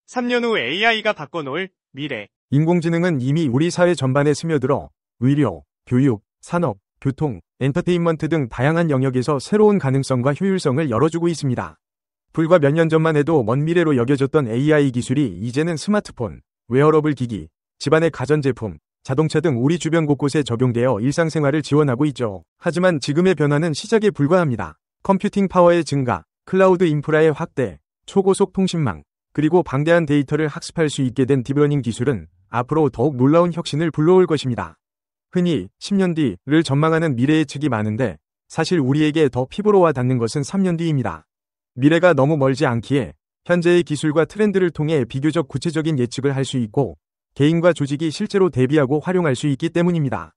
3년 후 AI가 바꿔놓을 미래. 인공지능은 이미 우리 사회 전반에 스며들어 의료, 교육, 산업, 교통, 엔터테인먼트 등 다양한 영역에서 새로운 가능성과 효율성을 열어주고 있습니다. 불과 몇 년 전만 해도 먼 미래로 여겨졌던 AI 기술이 이제는 스마트폰, 웨어러블 기기, 집안의 가전제품, 자동차 등 우리 주변 곳곳에 적용되어 일상생활을 지원하고 있죠. 하지만 지금의 변화는 시작에 불과합니다. 컴퓨팅 파워의 증가, 클라우드 인프라의 확대, 초고속 통신망, 그리고 방대한 데이터를 학습할 수 있게 된 딥러닝 기술은 앞으로 더욱 놀라운 혁신을 불러올 것입니다. 흔히 10년 뒤를 전망하는 미래의 측이 많은데 사실 우리에게 더 피부로 와 닿는 것은 3년 뒤입니다. 미래가 너무 멀지 않기에 현재의 기술과 트렌드를 통해 비교적 구체적인 예측을 할 수 있고 개인과 조직이 실제로 대비하고 활용할 수 있기 때문입니다.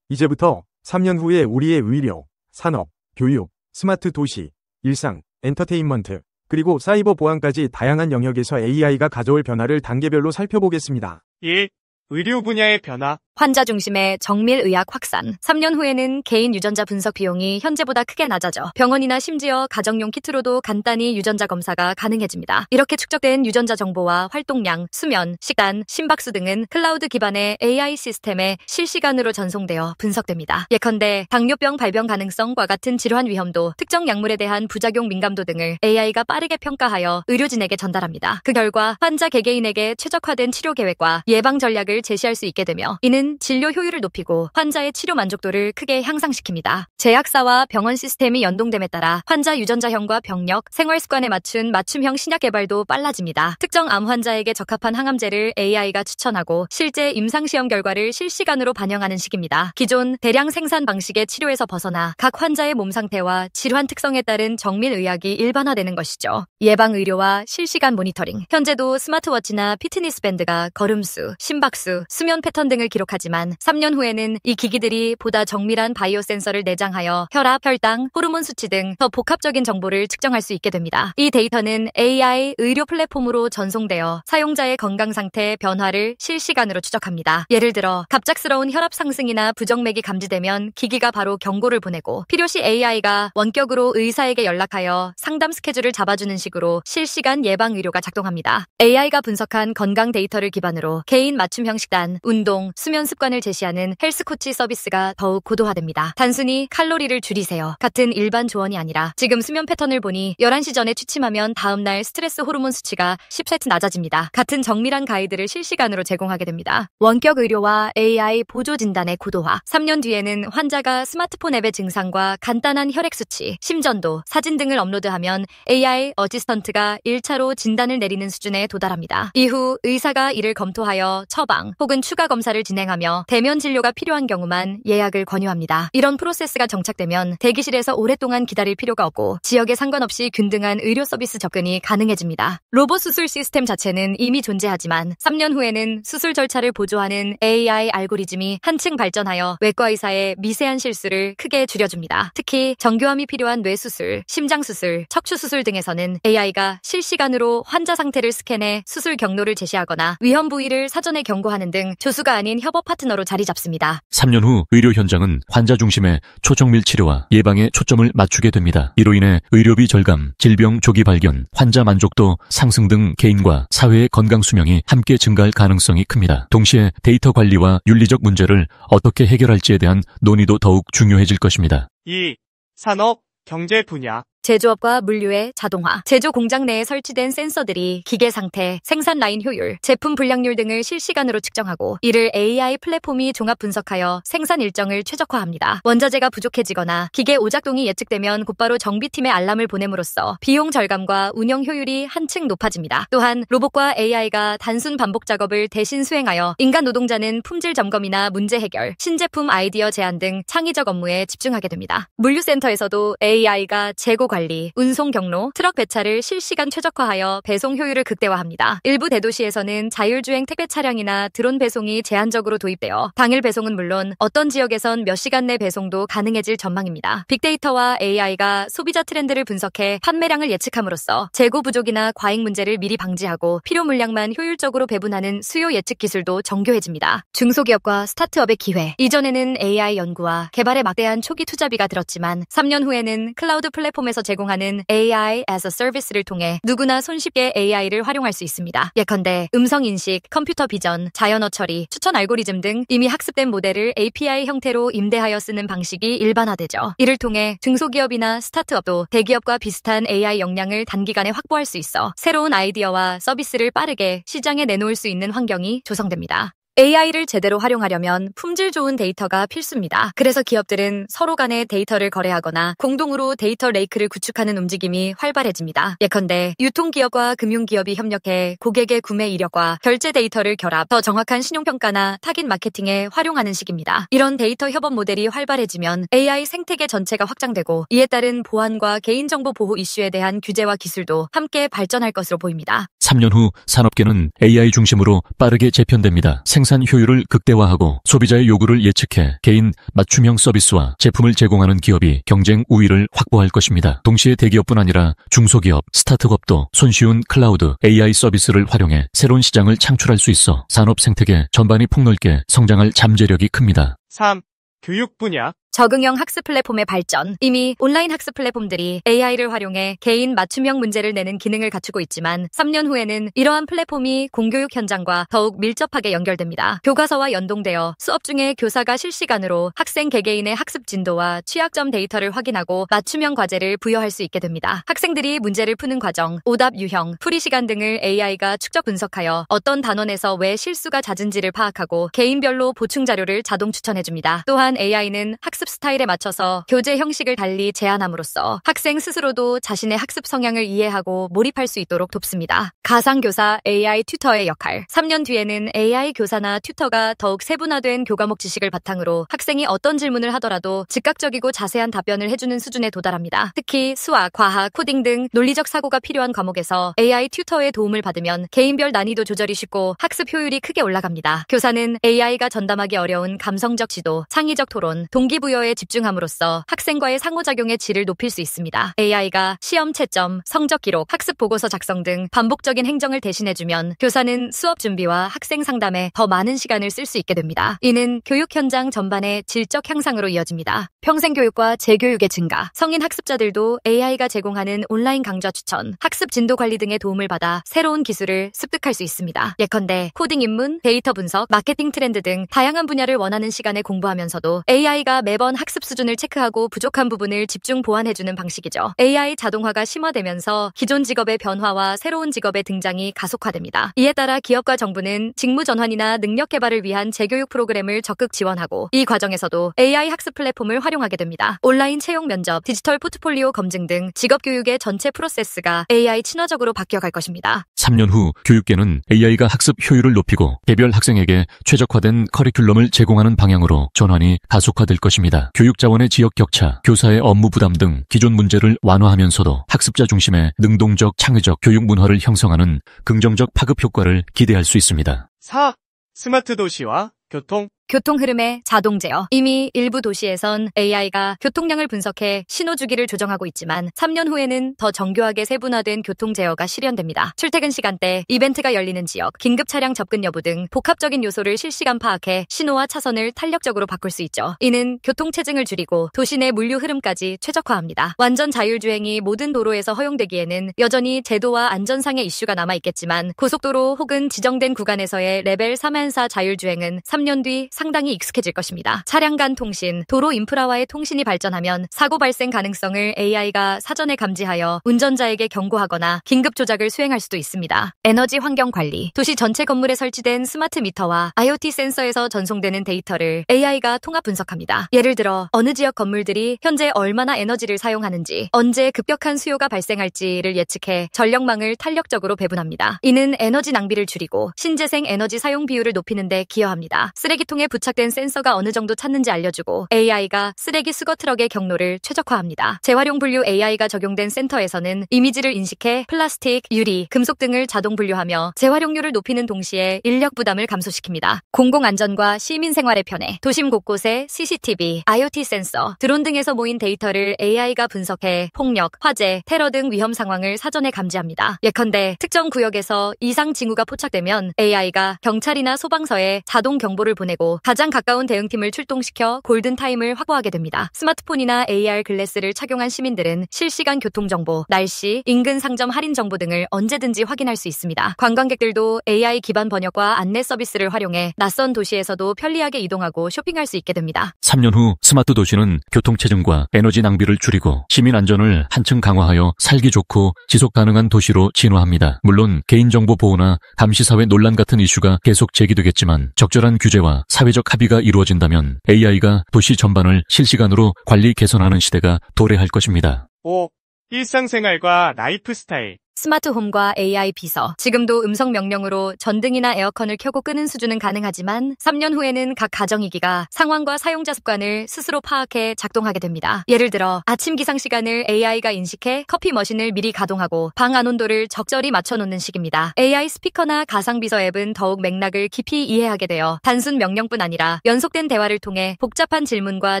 이제부터 3년 후에 우리의 의료, 산업, 교육, 스마트 도시, 일상, 엔터테인먼트, 그리고 사이버 보안까지 다양한 영역에서 AI가 가져올 변화를 단계별로 살펴보겠습니다. 1. 의료 분야의 변화. 환자 중심의 정밀 의학 확산. 3년 후에는 개인 유전자 분석 비용이 현재보다 크게 낮아져 병원이나 심지어 가정용 키트로도 간단히 유전자 검사가 가능해집니다. 이렇게 축적된 유전자 정보와 활동량, 수면, 식단, 심박수 등은 클라우드 기반의 AI 시스템에 실시간으로 전송되어 분석됩니다. 예컨대 당뇨병 발병 가능성과 같은 질환 위험도, 특정 약물에 대한 부작용 민감도 등을 AI가 빠르게 평가하여 의료진에게 전달합니다. 그 결과 환자 개개인에게 최적화된 치료 계획과 예방 전략을 제시할 수 있게 되며 이는 진료 효율을 높이고 환자의 치료 만족도를 크게 향상시킵니다. 제약사와 병원 시스템이 연동됨에 따라 환자 유전자형과 병력, 생활 습관에 맞춘 맞춤형 신약 개발도 빨라집니다. 특정 암 환자에게 적합한 항암제를 AI가 추천하고 실제 임상시험 결과를 실시간으로 반영하는 식입니다. 기존 대량 생산 방식의 치료에서 벗어나 각 환자의 몸 상태와 질환 특성에 따른 정밀 의학이 일반화되는 것이죠. 예방 의료와 실시간 모니터링. 현재도 스마트워치나 피트니스 밴드가 걸음수, 심박수, 수면 패턴 등을 기록하지만 3년 후에는 이 기기들이 보다 정밀한 바이오 센서를 내장하여 혈압, 혈당, 호르몬 수치 등 더 복합적인 정보를 측정할 수 있게 됩니다. 이 데이터는 AI 의료 플랫폼으로 전송되어 사용자의 건강 상태 변화를 실시간으로 추적합니다. 예를 들어 갑작스러운 혈압 상승이나 부정맥이 감지되면 기기가 바로 경고를 보내고 필요시 AI가 원격으로 의사에게 연락하여 상담 스케줄을 잡아주는 식으로 실시간 예방 의료가 작동합니다. AI가 분석한 건강 데이터를 기반으로 개인 맞춤형 식단, 운동, 수면 습관을 제시하는 헬스코치 서비스가 더욱 고도화됩니다. 단순히 칼로리를 줄이세요 같은 일반 조언이 아니라 지금 수면 패턴을 보니 11시 전에 취침하면 다음날 스트레스 호르몬 수치가 10세트 낮아집니다. 같은 정밀한 가이드를 실시간으로 제공하게 됩니다. 원격 의료와 AI 보조 진단의 고도화. 3년 뒤에는 환자가 스마트폰 앱의 증상과 간단한 혈액 수치, 심전도, 사진 등을 업로드하면 AI 어시스턴트가 1차로 진단을 내리는 수준에 도달합니다. 이후 의사가 이를 검토하여 처방 혹은 추가 검사를 진행하며 대면 진료가 필요한 경우만 예약을 권유합니다. 이런 프로세스가 정착되면 대기실에서 오랫동안 기다릴 필요가 없고 지역에 상관없이 균등한 의료 서비스 접근이 가능해집니다. 로봇 수술 시스템 자체는 이미 존재하지만 3년 후에는 수술 절차를 보조하는 AI 알고리즘이 한층 발전하여 외과 의사의 미세한 실수를 크게 줄여줍니다. 특히 정교함이 필요한 뇌수술, 심장수술, 척추수술 등에서는 AI가 실시간으로 환자 상태를 스캔해 수술 경로를 제시하거나 위험 부위를 사전에 경고하는 등 조수가 아닌 협업 파트너로 자리 잡습니다. 3년 후 의료 현장은 환자 중심의 초정밀 치료와 예방에 초점을 맞추게 됩니다. 이로 인해 의료비 절감, 질병 조기 발견, 환자 만족도 상승 등 개인과 사회의 건강 수명이 함께 증가할 가능성이 큽니다. 동시에 데이터 관리와 윤리적 문제를 어떻게 해결할지에 대한 논의도 더욱 중요해질 것입니다. 2. 산업, 경제 분야. 제조업과 물류의 자동화. 제조 공장 내에 설치된 센서들이 기계 상태, 생산 라인 효율, 제품 불량률 등을 실시간으로 측정하고 이를 AI 플랫폼이 종합 분석하여 생산 일정을 최적화합니다. 원자재가 부족해지거나 기계 오작동이 예측되면 곧바로 정비팀에 알람을 보냄으로써 비용 절감과 운영 효율이 한층 높아집니다. 또한 로봇과 AI가 단순 반복 작업을 대신 수행하여 인간 노동자는 품질 점검이나 문제 해결, 신제품 아이디어 제안 등 창의적 업무에 집중하게 됩니다. 물류센터에서도 AI가 재고 관리, 운송 경로, 트럭 배차를 실시간 최적화하여 배송 효율을 극대화합니다. 일부 대도시에서는 자율주행 택배 차량이나 드론 배송이 제한적으로 도입되어 당일 배송은 물론 어떤 지역에선 몇 시간 내 배송도 가능해질 전망입니다. 빅데이터와 AI가 소비자 트렌드를 분석해 판매량을 예측함으로써 재고 부족이나 과잉 문제를 미리 방지하고 필요 물량만 효율적으로 배분하는 수요 예측 기술도 정교해집니다. 중소기업과 스타트업의 기회. 이전에는 AI 연구와 개발에 막대한 초기 투자비가 들었지만 3년 후에는 클라우드 플랫폼에서 기업에서 제공하는 AI as a Service를 통해 누구나 손쉽게 AI를 활용할 수 있습니다. 예컨대 음성 인식, 컴퓨터 비전, 자연어 처리, 추천 알고리즘 등 이미 학습된 모델을 API 형태로 임대하여 쓰는 방식이 일반화되죠. 이를 통해 중소기업이나 스타트업도 대기업과 비슷한 AI 역량을 단기간에 확보할 수 있어 새로운 아이디어와 서비스를 빠르게 시장에 내놓을 수 있는 환경이 조성됩니다. AI를 제대로 활용하려면 품질 좋은 데이터가 필수입니다. 그래서 기업들은 서로 간의 데이터를 거래하거나 공동으로 데이터 레이크를 구축하는 움직임이 활발해집니다. 예컨대 유통기업과 금융기업이 협력해 고객의 구매 이력과 결제 데이터를 결합, 더 정확한 신용평가나 타깃 마케팅에 활용하는 식입니다. 이런 데이터 협업 모델이 활발해지면 AI 생태계 전체가 확장되고 이에 따른 보안과 개인정보 보호 이슈에 대한 규제와 기술도 함께 발전할 것으로 보입니다. 3년 후 산업계는 AI 중심으로 빠르게 재편됩니다. 생산 효율을 극대화하고 소비자의 요구를 예측해 개인 맞춤형 서비스와 제품을 제공하는 기업이 경쟁 우위를 확보할 것입니다. 동시에 대기업뿐 아니라 중소기업, 스타트업도 손쉬운 클라우드 AI 서비스를 활용해 새로운 시장을 창출할 수 있어 산업 생태계 전반이 폭넓게 성장할 잠재력이 큽니다. 3. 교육 분야. 적응형 학습 플랫폼의 발전. 이미 온라인 학습 플랫폼들이 AI를 활용해 개인 맞춤형 문제를 내는 기능을 갖추고 있지만 3년 후에는 이러한 플랫폼이 공교육 현장과 더욱 밀접하게 연결됩니다. 교과서와 연동되어 수업 중에 교사가 실시간으로 학생 개개인의 학습 진도와 취약점 데이터를 확인하고 맞춤형 과제를 부여할 수 있게 됩니다. 학생들이 문제를 푸는 과정, 오답 유형, 풀이 시간 등을 AI가 축적 분석하여 어떤 단원에서 왜 실수가 잦은지를 파악하고 개인별로 보충 자료를 자동 추천해줍니다. 또한 AI는 학습 스타일에 맞춰서 교재 형식을 달리 제안함으로써 학생 스스로도 자신의 학습 성향을 이해하고 몰입할 수 있도록 돕습니다. 가상교사 AI 튜터의 역할. 3년 뒤에는 AI 교사나 튜터가 더욱 세분화된 교과목 지식을 바탕으로 학생이 어떤 질문을 하더라도 즉각적이고 자세한 답변을 해주는 수준에 도달합니다. 특히 수학, 과학, 코딩 등 논리적 사고가 필요한 과목에서 AI 튜터의 도움을 받으면 개인별 난이도 조절이 쉽고 학습 효율이 크게 올라갑니다. 교사는 AI가 전담하기 어려운 감성적 지도, 창의적 토론, 동기부여에 집중함으로써 학생과의 상호작용의 질을 높일 수 있습니다. AI가 시험 채점, 성적 기록, 학습 보고서 작성 등 반복적인 행정을 대신해주면 교사는 수업 준비와 학생 상담에 더 많은 시간을 쓸 수 있게 됩니다. 이는 교육 현장 전반의 질적 향상으로 이어집니다. 평생교육과 재교육의 증가. 성인 학습자들도 AI가 제공하는 온라인 강좌 추천, 학습 진도 관리 등의 도움을 받아 새로운 기술을 습득할 수 있습니다. 예컨대 코딩 입문, 데이터 분석, 마케팅 트렌드 등 다양한 분야를 원하는 시간에 공부하면서도 AI가 매번 학습 수준을 체크하고 부족한 부분을 집중 보완해주는 방식이죠. AI 자동화가 심화되면서 기존 직업의 변화와 새로운 직업의 등장이 가속화됩니다. 이에 따라 기업과 정부는 직무 전환이나 능력 개발을 위한 재교육 프로그램을 적극 지원하고 이 과정에서도 AI 학습 플랫폼을 활용하게 됩니다. 온라인 채용 면접, 디지털 포트폴리오 검증 등 직업 교육의 전체 프로세스가 AI 친화적으로 바뀌어갈 것입니다. 3년 후 교육계는 AI가 학습 효율을 높이고 개별 학생에게 최적화된 커리큘럼을 제공하는 방향으로 전환이 가속화될 것입니다. 교육 자원의 지역 격차, 교사의 업무 부담 등 기존 문제를 완화하면서도 학습자 중심의 능동적 창의적 교육 문화를 형성하는 긍정적 파급 효과를 기대할 수 있습니다. 4. 스마트 도시와 교통. 교통 흐름의 자동 제어. 이미 일부 도시에선 AI가 교통량을 분석해 신호 주기를 조정하고 있지만 3년 후에는 더 정교하게 세분화된 교통 제어가 실현됩니다. 출퇴근 시간대, 이벤트가 열리는 지역, 긴급 차량 접근 여부 등 복합적인 요소를 실시간 파악해 신호와 차선을 탄력적으로 바꿀 수 있죠. 이는 교통 체증을 줄이고 도시 내 물류 흐름까지 최적화합니다. 완전 자율주행이 모든 도로에서 허용되기에는 여전히 제도와 안전상의 이슈가 남아있겠지만 고속도로 혹은 지정된 구간에서의 레벨 3~4 자율주행은 3년 뒤 상당히 익숙해질 것입니다. 차량 간 통신, 도로 인프라와의 통신이 발전하면 사고 발생 가능성을 AI가 사전에 감지하여 운전자에게 경고하거나 긴급 조작을 수행할 수도 있습니다. 에너지 환경 관리. 도시 전체 건물에 설치된 스마트 미터와 IoT 센서에서 전송되는 데이터를 AI가 통합 분석합니다. 예를 들어 어느 지역 건물들이 현재 얼마나 에너지를 사용하는지, 언제 급격한 수요가 발생할지를 예측해 전력망을 탄력적으로 배분합니다. 이는 에너지 낭비를 줄이고 신재생 에너지 사용 비율을 높이는 데 기여합니다. 쓰레기통에 부착된 센서가 어느 정도 찼는지 알려주고 AI가 쓰레기 수거 트럭의 경로를 최적화합니다. 재활용 분류 AI가 적용된 센터에서는 이미지를 인식해 플라스틱, 유리, 금속 등을 자동 분류하며 재활용률을 높이는 동시에 인력 부담을 감소시킵니다. 공공안전과 시민 생활의 편해. 도심 곳곳에 CCTV, IoT 센서, 드론 등에서 모인 데이터를 AI가 분석해 폭력, 화재, 테러 등 위험 상황을 사전에 감지합니다. 예컨대 특정 구역에서 이상 징후가 포착되면 AI가 경찰이나 소방서에 자동 경보를 보내고 확보하고 가장 가까운 대응팀을 출동시켜 골든타임을 확보하게 됩니다. 스마트폰이나 AR 글래스를 착용한 시민들은 실시간 교통정보, 날씨, 인근 상점 할인 정보 등을 언제든지 확인할 수 있습니다. 관광객들도 AI 기반 번역과 안내 서비스를 활용해 낯선 도시에서도 편리하게 이동하고 쇼핑할 수 있게 됩니다. 3년 후 스마트 도시는 교통체증과 에너지 낭비를 줄이고 시민 안전을 한층 강화하여 살기 좋고 지속 가능한 도시로 진화합니다. 물론 개인정보 보호나 감시사회 논란 같은 이슈가 계속 제기되겠지만 적절한 규제와 사회적 합의가 이루어진다면 AI가 도시 전반을 실시간으로 관리 개선하는 시대가 도래할 것입니다. 5. 일상생활과 라이프 스타일. 스마트홈과 AI 비서. 지금도 음성 명령으로 전등이나 에어컨을 켜고 끄는 수준은 가능하지만 3년 후에는 각 가정이기가 상황과 사용자 습관을 스스로 파악해 작동하게 됩니다. 예를 들어 아침 기상 시간을 AI가 인식해 커피 머신을 미리 가동하고 방 안 온도를 적절히 맞춰놓는 식입니다. AI 스피커나 가상 비서 앱은 더욱 맥락을 깊이 이해하게 되어 단순 명령뿐 아니라 연속된 대화를 통해 복잡한 질문과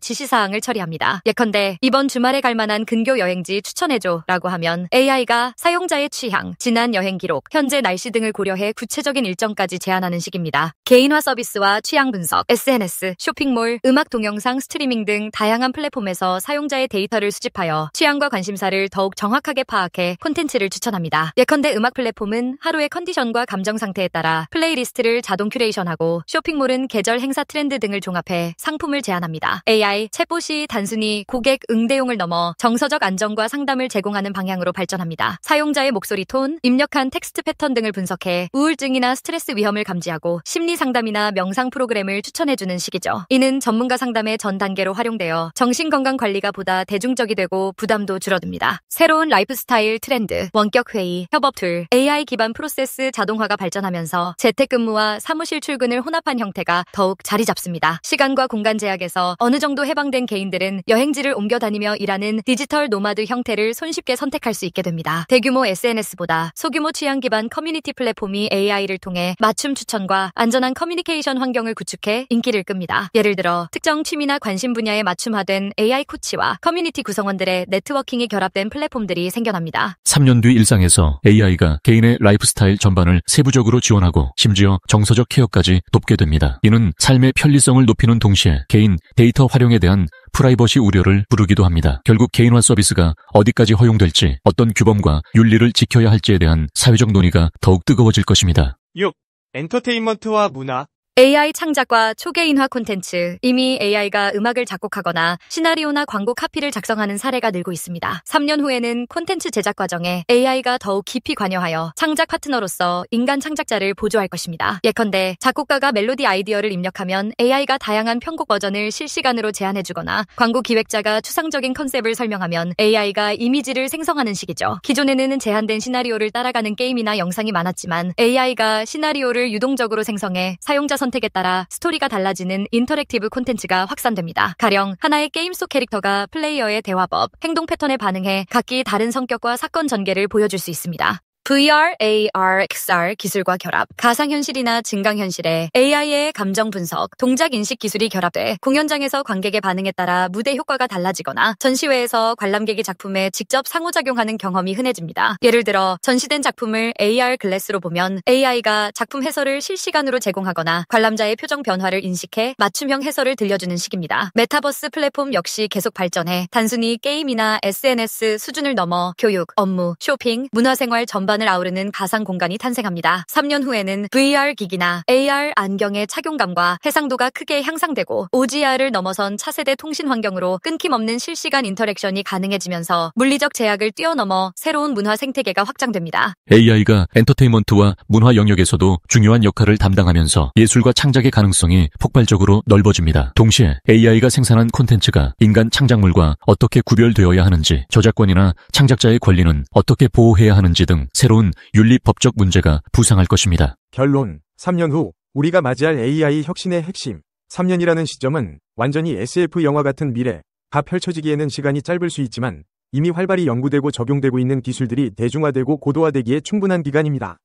지시사항을 처리합니다. 예컨대 이번 주말에 갈 만한 근교 여행지 추천해줘 라고 하면 AI가 사용자의 취향, 지난 여행 기록, 현재 날씨 등을 고려해 구체적인 일정까지 제안하는 식입니다. 개인화 서비스와 취향 분석, SNS, 쇼핑몰, 음악 동영상 스트리밍 등 다양한 플랫폼에서 사용자의 데이터를 수집하여 취향과 관심사를 더욱 정확하게 파악해 콘텐츠를 추천합니다. 예컨대 음악 플랫폼은 하루의 컨디션과 감정 상태에 따라 플레이리스트를 자동 큐레이션하고 쇼핑몰은 계절 행사 트렌드 등을 종합해 상품을 제안합니다. AI, 챗봇이 단순히 고객 응대용을 넘어 정서적 안정과 상담을 제공하는 방향으로 발전합니다. 사용자의 목소리 톤, 입력한 텍스트 패턴 등을 분석해 우울증이나 스트레스 위험을 감지하고 심리 상담이나 명상 프로그램을 추천해주는 식이죠. 이는 전문가 상담의 전 단계로 활용되어 정신건강 관리가 보다 대중적이 되고 부담도 줄어듭니다. 새로운 라이프 스타일 트렌드, 원격 회의, 협업 툴, AI 기반 프로세스 자동화가 발전하면서 재택근무와 사무실 출근을 혼합한 형태가 더욱 자리 잡습니다. 시간과 공간 제약에서 어느 정도 해방된 개인들은 여행지를 옮겨 다니며 일하는 디지털 노마드 형태를 손쉽게 선택할 수 있게 됩니다. 대규모 SNS보다 소규모 취향 기반 커뮤니티 플랫폼이 AI를 통해 맞춤 추천과 안전한 커뮤니케이션 환경을 구축해 인기를 끕니다. 예를 들어 특정 취미나 관심 분야에 맞춤화된 AI 코치와 커뮤니티 구성원들의 네트워킹이 결합된 플랫폼들이 생겨납니다. 3년 뒤 일상에서 AI가 개인의 라이프 스타일 전반을 세부적으로 지원하고 심지어 정서적 케어까지 돕게 됩니다. 이는 삶의 편리성을 높이는 동시에 개인 데이터 활용에 대한 프라이버시 우려를 부르기도 합니다. 결국 개인화 서비스가 어디까지 허용될지, 어떤 규범과 윤리를 지켜야 할지에 대한 사회적 논의가 더욱 뜨거워질 것입니다. 6. 엔터테인먼트와 문화. AI 창작과 초개인화 콘텐츠. 이미 AI가 음악을 작곡하거나 시나리오나 광고 카피를 작성하는 사례가 늘고 있습니다. 3년 후에는 콘텐츠 제작 과정에 AI가 더욱 깊이 관여하여 창작 파트너로서 인간 창작자를 보조할 것입니다. 예컨대 작곡가가 멜로디 아이디어를 입력하면 AI가 다양한 편곡 버전을 실시간으로 제안해주거나 광고 기획자가 추상적인 컨셉을 설명하면 AI가 이미지를 생성하는 식이죠. 기존에는 제한된 시나리오를 따라가는 게임이나 영상이 많았지만 AI가 시나리오를 유동적으로 생성해 사용자 선택에 따라 스토리가 달라지는 인터랙티브 콘텐츠가 확산됩니다. 가령 하나의 게임 속 캐릭터가 플레이어의 대화법, 행동 패턴에 반응해 각기 다른 성격과 사건 전개를 보여줄 수 있습니다. VR, AR, XR 기술과 결합, 가상현실이나 증강현실에 AI의 감정 분석, 동작 인식 기술이 결합돼 공연장에서 관객의 반응에 따라 무대 효과가 달라지거나 전시회에서 관람객이 작품에 직접 상호작용하는 경험이 흔해집니다. 예를 들어 전시된 작품을 AR 글래스로 보면 AI가 작품 해설을 실시간으로 제공하거나 관람자의 표정 변화를 인식해 맞춤형 해설을 들려주는 식입니다. 메타버스 플랫폼 역시 계속 발전해 단순히 게임이나 SNS 수준을 넘어 교육, 업무, 쇼핑, 문화생활 전반을 아우르는 가상 공간이 탄생합니다. 3년 후에는 VR 기기나 AR 안경의 착용감과 해상도가 크게 향상되고 OGR을 넘어선 차세대 통신 환경으로 끊김없는 실시간 인터랙션이 가능해지면서 물리적 제약을 뛰어넘어 새로운 문화 생태계가 확장됩니다. AI가 엔터테인먼트와 문화 영역에서도 중요한 역할을 담당하면서 예술과 창작의 가능성이 폭발적으로 넓어집니다. 동시에 AI가 생산한 콘텐츠가 인간 창작물과 어떻게 구별되어야 하는지, 저작권이나 창작자의 권리는 어떻게 보호해야 하는지 등 새로운 윤리법적 문제가 부상할 것입니다. 결론, 3년 후 우리가 맞이할 AI 혁신의 핵심. 3년이라는 시점은 완전히 SF 영화 같은 미래가 펼쳐지기에는 시간이 짧을 수 있지만 이미 활발히 연구되고 적용되고 있는 기술들이 대중화되고 고도화되기에 충분한 기간입니다.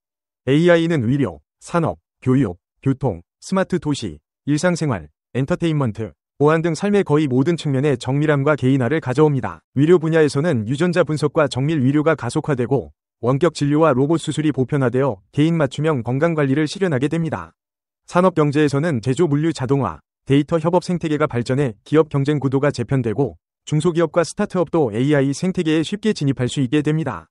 AI는 의료, 산업, 교육, 교통, 스마트 도시, 일상생활, 엔터테인먼트, 보안 등 삶의 거의 모든 측면에 정밀함과 개인화를 가져옵니다. 의료 분야에서는 유전자 분석과 정밀 의료가 가속화되고 원격 진료와 로봇 수술이 보편화되어 개인 맞춤형 건강관리를 실현하게 됩니다. 산업경제에서는 제조 물류 자동화, 데이터 협업 생태계가 발전해 기업 경쟁 구도가 재편되고 중소기업과 스타트업도 AI 생태계에 쉽게 진입할 수 있게 됩니다.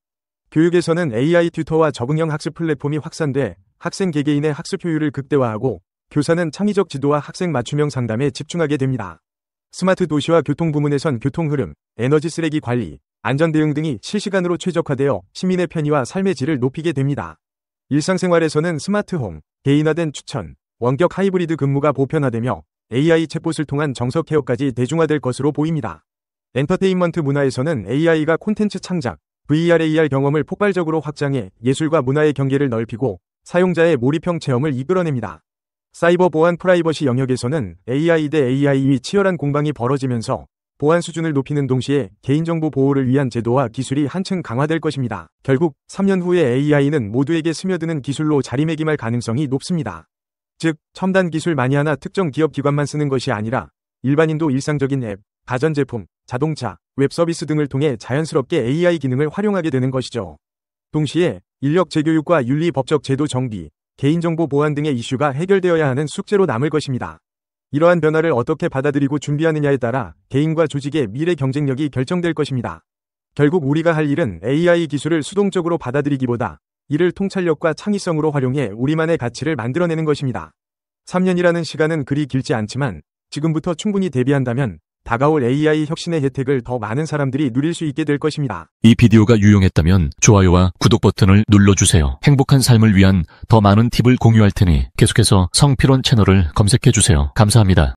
교육에서는 AI 튜터와 적응형 학습 플랫폼이 확산돼 학생 개개인의 학습 효율을 극대화하고 교사는 창의적 지도와 학생 맞춤형 상담에 집중하게 됩니다. 스마트 도시와 교통 부문에선 교통 흐름, 에너지 쓰레기 관리, 안전 대응 등이 실시간으로 최적화되어 시민의 편의와 삶의 질을 높이게 됩니다. 일상생활에서는 스마트홈, 개인화된 추천, 원격 하이브리드 근무가 보편화되며 AI 챗봇을 통한 정석 케어까지 대중화될 것으로 보입니다. 엔터테인먼트 문화에서는 AI가 콘텐츠 창작, VR, AR 경험을 폭발적으로 확장해 예술과 문화의 경계를 넓히고 사용자의 몰입형 체험을 이끌어냅니다. 사이버 보안 프라이버시 영역에서는 AI 대 AI의 치열한 공방이 벌어지면서 보안 수준을 높이는 동시에 개인정보 보호를 위한 제도와 기술이 한층 강화될 것입니다. 결국 3년 후에 AI는 모두에게 스며드는 기술로 자리매김할 가능성이 높습니다. 즉, 첨단 기술만이 하나 특정 기업 기관만 쓰는 것이 아니라 일반인도 일상적인 앱, 가전제품, 자동차, 웹서비스 등을 통해 자연스럽게 AI 기능을 활용하게 되는 것이죠. 동시에 인력 재교육과 윤리 법적 제도 정비, 개인정보 보안 등의 이슈가 해결되어야 하는 숙제로 남을 것입니다. 이러한 변화를 어떻게 받아들이고 준비하느냐에 따라 개인과 조직의 미래 경쟁력이 결정될 것입니다. 결국 우리가 할 일은 AI 기술을 수동적으로 받아들이기보다 이를 통찰력과 창의성으로 활용해 우리만의 가치를 만들어내는 것입니다. 3년이라는 시간은 그리 길지 않지만 지금부터 충분히 대비한다면 다가올 AI 혁신의 혜택을 더 많은 사람들이 누릴 수 있게 될 것입니다. 이 비디오가 유용했다면 좋아요와 구독 버튼을 눌러주세요. 행복한 삶을 위한 더 많은 팁을 공유할 테니 계속해서 성필원 채널을 검색해주세요. 감사합니다.